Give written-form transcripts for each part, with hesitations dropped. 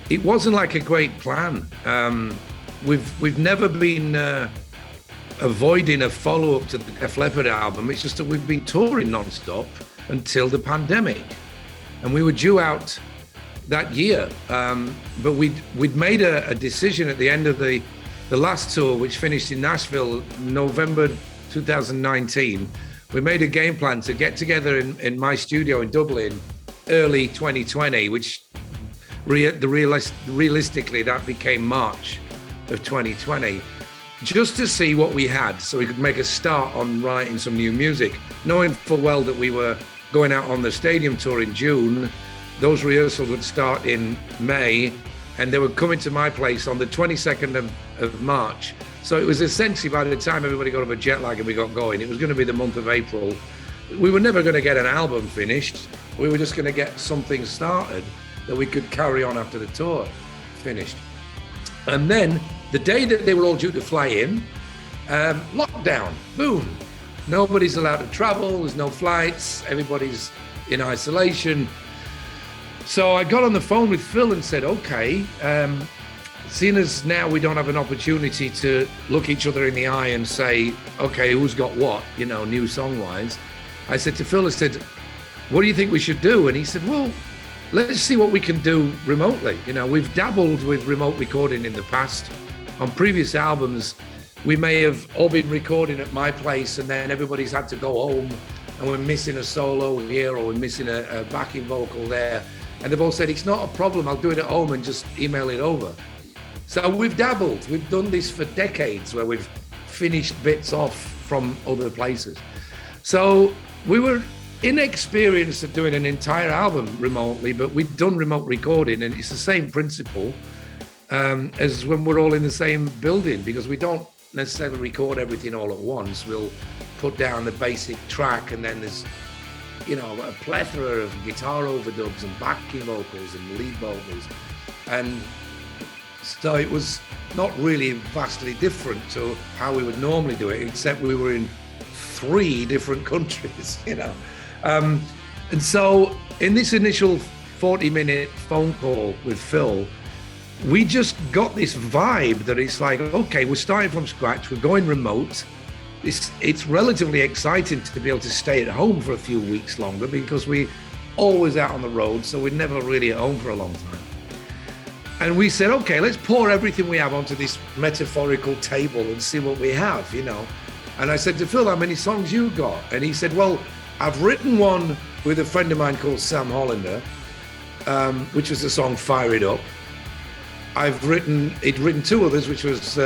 it wasn't like a great plan. We've never been avoiding a follow-up to the Def Leppard album. It's just that we've been touring non-stop until the pandemic, and we were due out that year. But we'd made a decision at the end of the last tour, which finished in Nashville, November 2019. We made a game plan to get together in my studio in Dublin early 2020, which realistically that became March of 2020, just to see what we had so we could make a start on writing some new music, knowing full well that we were going out on the stadium tour in June. Those rehearsals would start in May, and they were coming to my place on the 22nd of March. So it was essentially, by the time everybody got over jet lag and we got going, it was going to be the month of April. We were never going to get an album finished. We were just going to get something started that we could carry on after the tour finished. And then the day that they were all due to fly in, lockdown, boom. Nobody's allowed to travel, there's no flights, everybody's in isolation. So I got on the phone with Phil and said, okay, seeing as now we don't have an opportunity to look each other in the eye and say, okay, who's got what, new song-wise. I said to Phil, I said, what do you think we should do? And he said, well, let's see what we can do remotely. We've dabbled with remote recording in the past. On previous albums, we may have all been recording at my place and then everybody's had to go home and we're missing a solo here or we're missing a backing vocal there. And they've all said, it's not a problem, I'll do it at home and just email it over. So we've dabbled. We've done this for decades where we've finished bits off from other places. So we were inexperienced at doing an entire album remotely, but we'd done remote recording, and it's the same principle as when we're all in the same building, because we don't necessarily record everything all at once. We'll put down the basic track, and then there's a plethora of guitar overdubs and backing vocals and lead vocals. And so it was not really vastly different to how we would normally do it, except we were in 3 different countries, And so in this initial 40-minute phone call with Phil, we just got this vibe that it's like, okay, we're starting from scratch, we're going remote. It's relatively exciting to be able to stay at home for a few weeks longer because we're always out on the road, so we're never really at home for a long time. And we said, okay, let's pour everything we have onto this metaphorical table and see what we have, And I said to Phil, how many songs you got? And he said, well, I've written one with a friend of mine called Sam Hollander, which was the song Fire It Up. He'd written 2 others, which was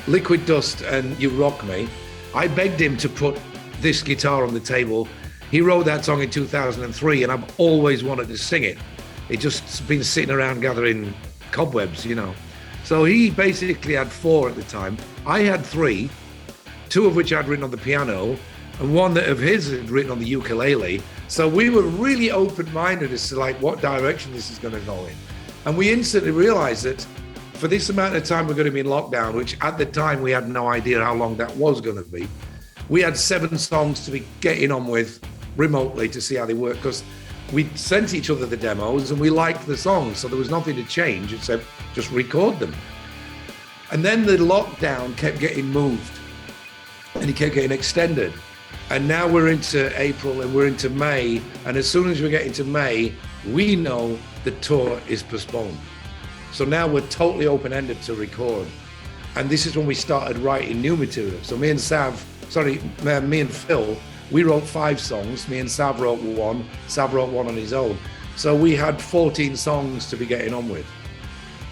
Liquid Dust and You Rock Me. I begged him to put this guitar on the table. He wrote that song in 2003, and I've always wanted to sing it. It just been sitting around gathering cobwebs, So he basically had 4 at the time. I had 3, 2 of which I'd written on the piano, and 1 that of his had written on the ukulele. So we were really open-minded as to what direction this is going to go in. And we instantly realized that for this amount of time we're going to be in lockdown, which at the time we had no idea how long that was going to be, we had 7 songs to be getting on with remotely to see how they work, because we sent each other the demos and we liked the songs, so there was nothing to change except just record them. And then the lockdown kept getting moved and it kept getting extended. And now we're into April and we're into May. And as soon as we get into May, we know the tour is postponed. So now we're totally open-ended to record. And this is when we started writing new material. So me and Phil, we wrote 5 songs. Me and Sav wrote 1. Sav wrote 1 on his own. So we had 14 songs to be getting on with.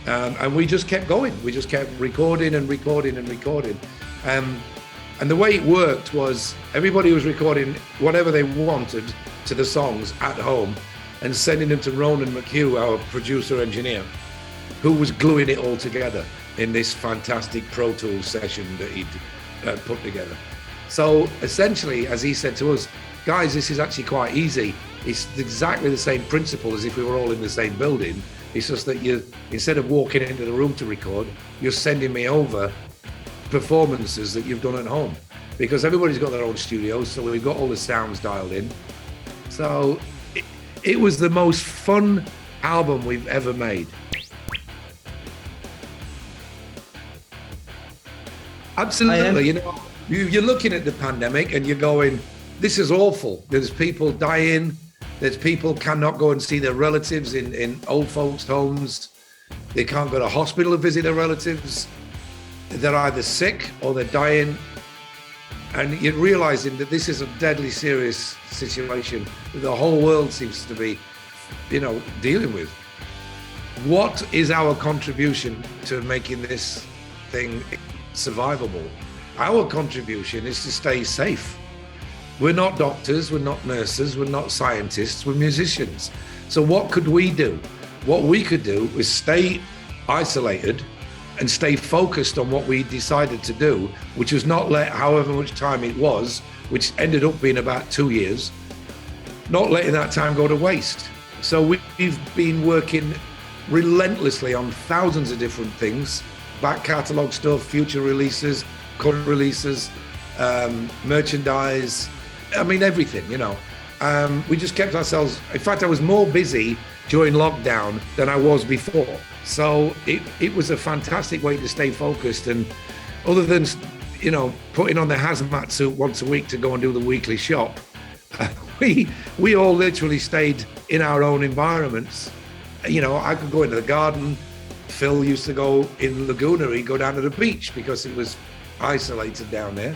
And we just kept going. We just kept recording and recording and recording. And the way it worked was everybody was recording whatever they wanted to the songs at home and sending them to Ronan McHugh, our producer engineer, who was gluing it all together in this fantastic Pro Tools session that he'd put together. So essentially, as he said to us, guys, this is actually quite easy. It's exactly the same principle as if we were all in the same building. It's just that you, instead of walking into the room to record, you're sending me over performances that you've done at home, because everybody's got their own studios, so we've got all the sounds dialed in. So it was the most fun album we've ever made. Absolutely. You know, you're looking at the pandemic and you're going, this is awful. There's people dying. There's people cannot go and see their relatives in old folks' homes. They can't go to hospital to visit their relatives. They're either sick or they're dying. And you're realizing that this is a deadly serious situation that the whole world seems to be, you know, dealing with. What is our contribution to making this thing survivable? Our contribution is to stay safe. We're not doctors, we're not nurses, we're not scientists, we're musicians. So what could we do? What we could do is stay isolated and stay focused on what we decided to do, which was not let however much time it was, which ended up being about 2 years, not letting that time go to waste. So we've been working relentlessly on thousands of different things, back catalogue stuff, future releases, current releases, merchandise, I mean, everything, you know. We just kept ourselves, in fact, I was more busy during lockdown than I was before. So it was a fantastic way to stay focused. And other than, you know, putting on the hazmat suit once a week to go and do the weekly shop, we all literally stayed in our own environments. You know, I could go into the garden. Phil used to go in Laguna, he'd go down to the beach because it was isolated down there.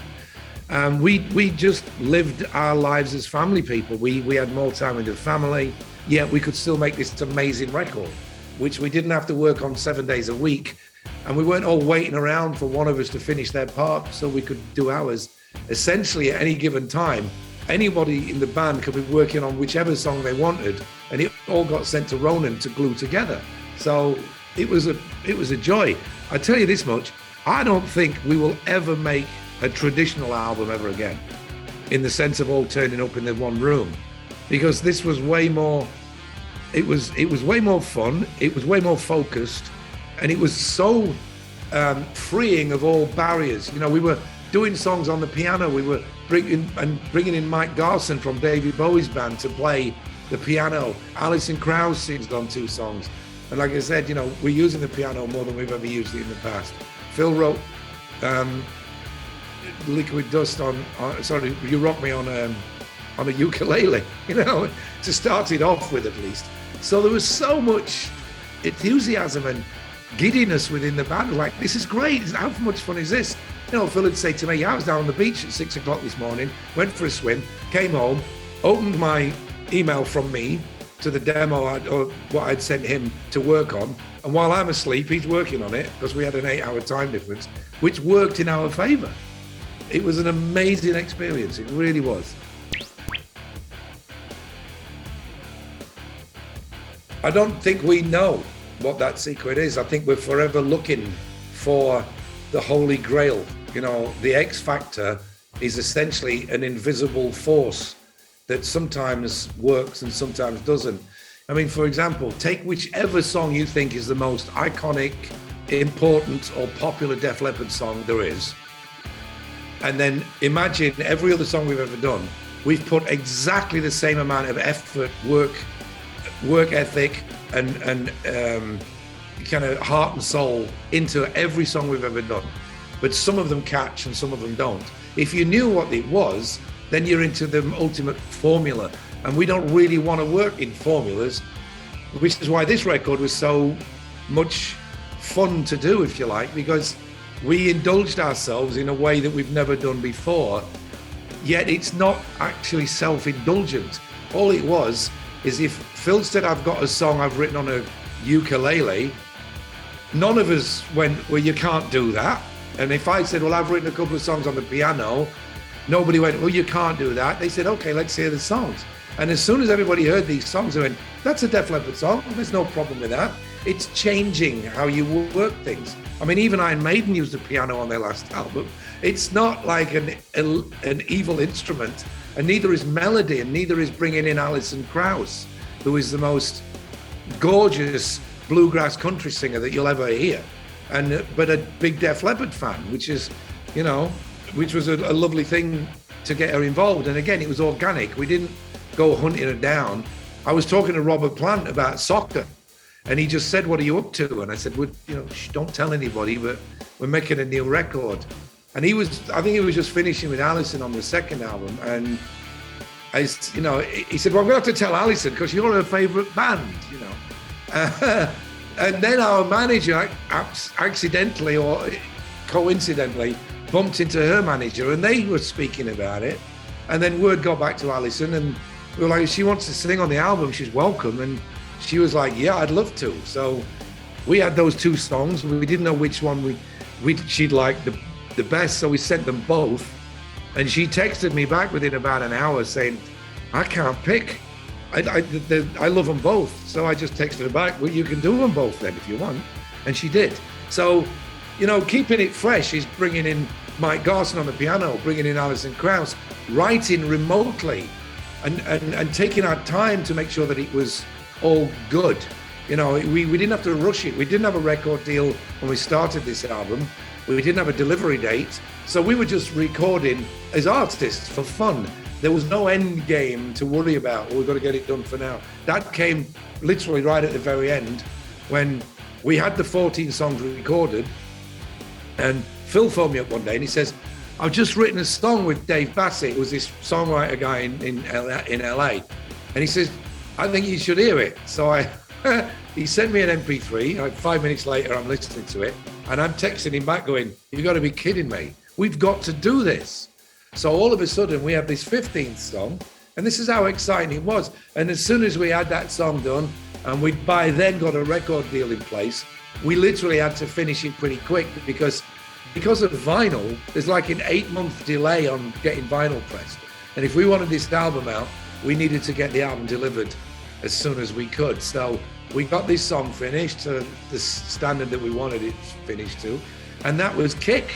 We just lived our lives as family people. We had more time with the family, yet we could still make this amazing record, which we didn't have to work on 7 days a week. And we weren't all waiting around for one of us to finish their part so we could do ours. Essentially, at any given time, anybody in the band could be working on whichever song they wanted, and it all got sent to Ronan to glue together. So it was a joy. I tell you this much, I don't think we will ever make a traditional album ever again, in the sense of all turning up in the one room, because this was way more, it was way more fun, it was way more focused, and it was so freeing of all barriers. You know, we were doing songs on the piano, we were bringing in Mike Garson from David Bowie's band to play the piano. Alison Krauss sings on 2 songs. And like I said, you know, we're using the piano more than we've ever used it in the past. Phil wrote Liquid Dust on sorry, You Rock Me on a ukulele, you know, to start it off with at least. So there was so much enthusiasm and giddiness within the band. Like, this is great. How much fun is this? You know, Phil would say to me, I was down on the beach at 6 o'clock this morning, went for a swim, came home, opened my email from me to the demo or what I'd sent him to work on. And while I'm asleep, he's working on it because we had an 8-hour time difference, which worked in our favor. It was an amazing experience. It really was. I don't think we know what that secret is. I think we're forever looking for the Holy Grail. You know, the X Factor is essentially an invisible force that sometimes works and sometimes doesn't. I mean, for example, take whichever song you think is the most iconic, important, or popular Def Leppard song there is, and then imagine every other song we've ever done. We've put exactly the same amount of effort, work ethic, and kind of heart and soul into every song we've ever done. But some of them catch and some of them don't. If you knew what it was, then you're into the ultimate formula. And we don't really want to work in formulas, which is why this record was so much fun to do, if you like, because we indulged ourselves in a way that we've never done before, yet it's not actually self-indulgent. All it was is if Phil said, I've got a song I've written on a ukulele, none of us went, well, you can't do that. And if I said, well, I've written a couple of songs on the piano, nobody went, well, you can't do that. They said, okay, let's hear the songs. And as soon as everybody heard these songs, they went, that's a Def Leppard song. There's no problem with that. It's changing how you work things. I mean, even Iron Maiden used the piano on their last album. It's not like an evil instrument, and neither is melody, and neither is bringing in Alison Krauss, who is the most gorgeous bluegrass country singer that you'll ever hear. But a big Def Leppard fan, which is, you know, which was a lovely thing to get her involved. And again, it was organic. We didn't go hunting her down. I was talking to Robert Plant about soccer And he just said, "What are you up to?" And I said, "Well, don't tell anybody, but we're making a new record." And I think he was just finishing with Alison on the second album. And he said, "Well, I'm going to have to tell Alison because you're her favorite band, And then our manager accidentally or coincidentally bumped into her manager, and they were speaking about it. And then word got back to Alison, and we were like, "If she wants to sing on the album, she's welcome." And she was like, "Yeah, I'd love to." So we had those two songs. We didn't know which one she'd like the best, so we sent them both. And she texted me back within about an hour saying, "I can't pick. I love them both." So I just texted her back, "Well, you can do them both then if you want." And she did. So, keeping it fresh is bringing in Mike Garson on the piano, bringing in Alison Krauss, writing remotely, and taking our time to make sure that it was all good. We didn't have to rush it. We didn't have a record deal when we started this album. We didn't have a delivery date. So we were just recording as artists for fun. There was no end game to worry about. We've got to get it done for now. That came literally right at the very end when we had the 14 songs recorded. And Phil phoned me up one day and he says, "I've just written a song with Dave Bassett, who was this songwriter guy in LA. And he says, I think you should hear it." So he sent me an MP3. 5 minutes later, I'm listening to it. And I'm texting him back going, "You've got to be kidding me. We've got to do this." So all of a sudden, we have this 15th song. And this is how exciting it was. And as soon as we had that song done, and we'd by then got a record deal in place, we literally had to finish it pretty quick because of vinyl, there's like an 8-month delay on getting vinyl pressed. And if we wanted this album out, we needed to get the album delivered as soon as we could. So we got this song finished to the standard that we wanted it finished to. And that was Kick,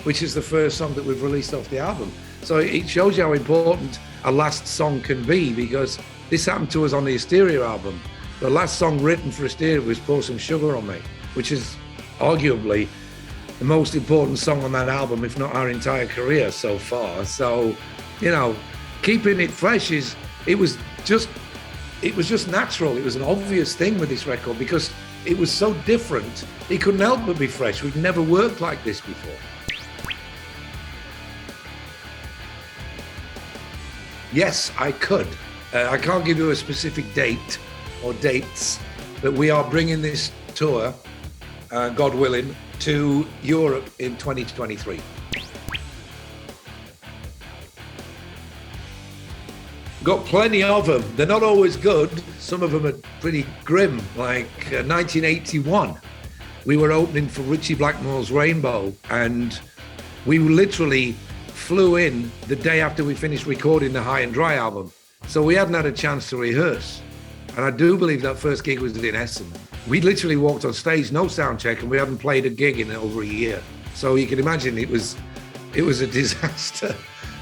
which is the first song that we've released off the album. So it shows you how important a last song can be, because this happened to us on the Hysteria album. The last song written for Hysteria was Pour Some Sugar on Me, which is arguably the most important song on that album, if not our entire career so far. So, keeping it fresh it was just natural. It was an obvious thing with this record because it was so different. It couldn't help but be fresh. We'd never worked like this before. Yes, I could. I can't give you a specific date or dates, but we are bringing this tour, God willing, to Europe in 2023. Got plenty of them. They're not always good. Some of them are pretty grim, like 1981. We were opening for Ritchie Blackmore's Rainbow, and we literally flew in the day after we finished recording the High and Dry album. So we hadn't had a chance to rehearse. And I do believe that first gig was in Essen. We literally walked on stage, no sound check, and we hadn't played a gig in over a year. So you can imagine it was a disaster.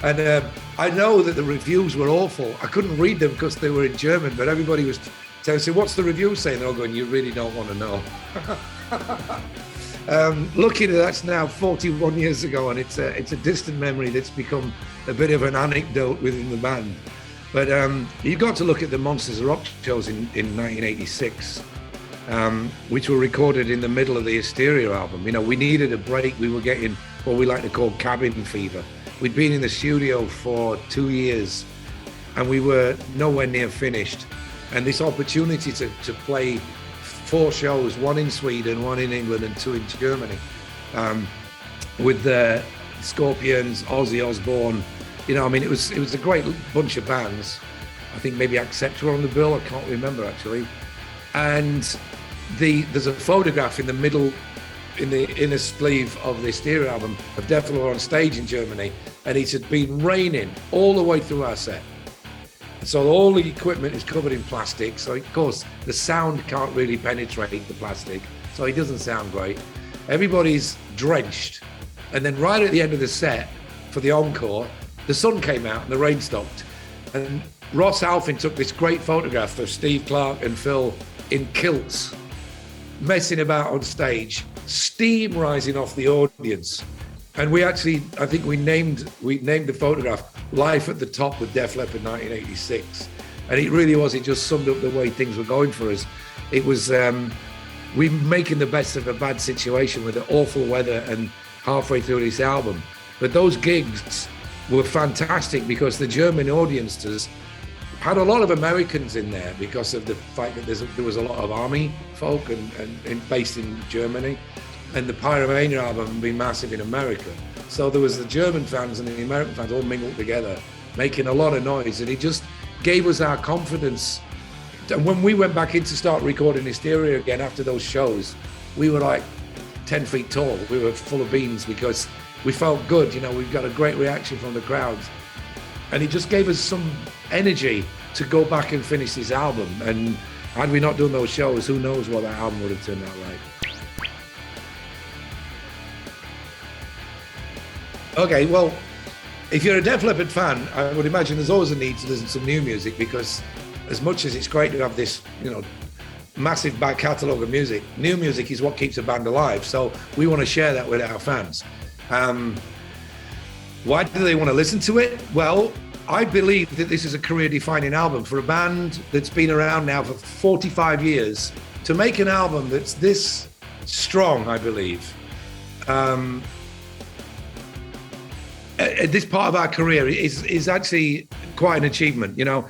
And I know that the reviews were awful. I couldn't read them because they were in German, but everybody was telling me, "What's the review saying?" They're all going, "You really don't want to know." Luckily, that's now 41 years ago, and it's a distant memory that's become a bit of an anecdote within the band. But you've got to look at the Monsters of Rock shows in 1986, which were recorded in the middle of the Hysteria album. We needed a break. We were getting what we like to call cabin fever. We'd been in the studio for 2 years, and we were nowhere near finished. And this opportunity to play 4 shows, 1 in Sweden, 1 in England, and 2 in Germany, with the Scorpions, Ozzy Osbourne. It was a great bunch of bands. I think maybe Accept were on the bill. I can't remember actually. And there's a photograph in the middle, in the inner sleeve of the Hysteria album of Def Leppard on stage in Germany, and it had been raining all the way through our set. So all the equipment is covered in plastic. So of course the sound can't really penetrate the plastic. So it doesn't sound great. Everybody's drenched. And then right at the end of the set for the encore, the sun came out and the rain stopped. And Ross Halfin took this great photograph of Steve Clark and Phil in kilts, messing about on stage, steam rising off the audience. And we actually, we named the photograph Life at the Top with Def Leppard 1986. And it really was, it just summed up the way things were going for us. It was, we making the best of a bad situation with the awful weather and halfway through this album. But those gigs were fantastic because the German audiences had a lot of Americans in there because of the fact that there was a lot of army folk and based in Germany. And the Pyromania album had been massive in America. So there was the German fans and the American fans all mingled together, making a lot of noise. And it just gave us our confidence. And when we went back in to start recording Hysteria again after those shows, we were like 10 feet tall. We were full of beans because we felt good. You know, we got a great reaction from the crowds. And it just gave us some energy to go back and finish this album. And had we not done those shows, who knows what that album would have turned out like. Okay, well, if you're a Def Leppard fan, I would imagine there's always a need to listen to some new music because as much as it's great to have this, you know, massive back catalogue of music, new music is what keeps a band alive. So we want to share that with our fans. Why do they want to listen to it? Well, I believe that this is a career-defining album for a band that's been around now for 45 years. To make an album that's this strong, I believe, at this part of our career is actually quite an achievement. You know,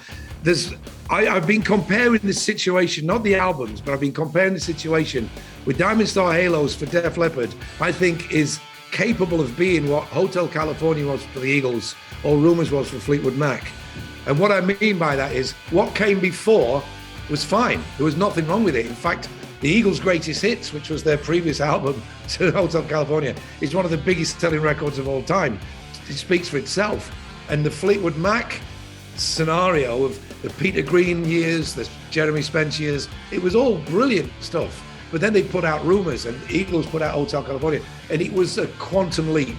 I've been comparing this situation, not the albums, but I've been comparing the situation with Diamond Star Halos for Def Leppard. I think is capable of being what Hotel California was for the Eagles or Rumours was for Fleetwood Mac. And what I mean by that is what came before was fine. There was nothing wrong with it. In fact, the Eagles' greatest hits, which was their previous album to Hotel California, is one of the biggest selling records of all time. It speaks for itself. And the Fleetwood Mac scenario of the Peter Green years, the Jeremy Spence years, it was all brilliant stuff. But then they put out Rumours and Eagles put out Hotel California, and it was a quantum leap.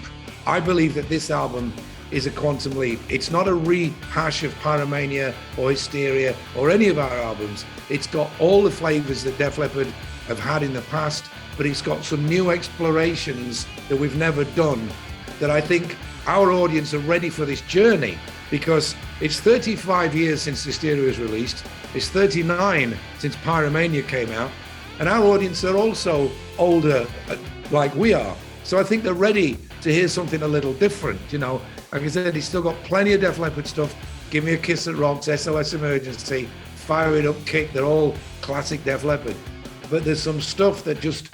I believe that this album is a quantum leap. It's not a rehash of Pyromania or Hysteria or any of our albums. It's got all the flavors that Def Leppard have had in the past, but it's got some new explorations that we've never done that I think our audience are ready for this journey, because it's 35 years since Hysteria was released. It's 39 since Pyromania came out. And our audience are also older, like we are. So I think they're ready to hear something a little different, you know. Like I said, he's still got plenty of Def Leppard stuff. Give Me a Kiss That Rocks, SOS Emergency, Fire It Up, Kick. They're all classic Def Leppard. But there's some stuff that just,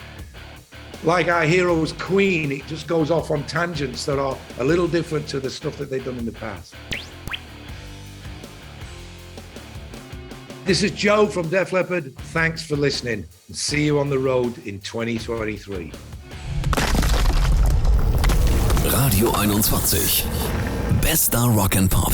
like our hero's Queen, it just goes off on tangents that are a little different to the stuff that they've done in the past. This is Joe from Def Leppard. Thanks for listening, and see you on the road in 2023. Radio 21. Bester Rock and Pop.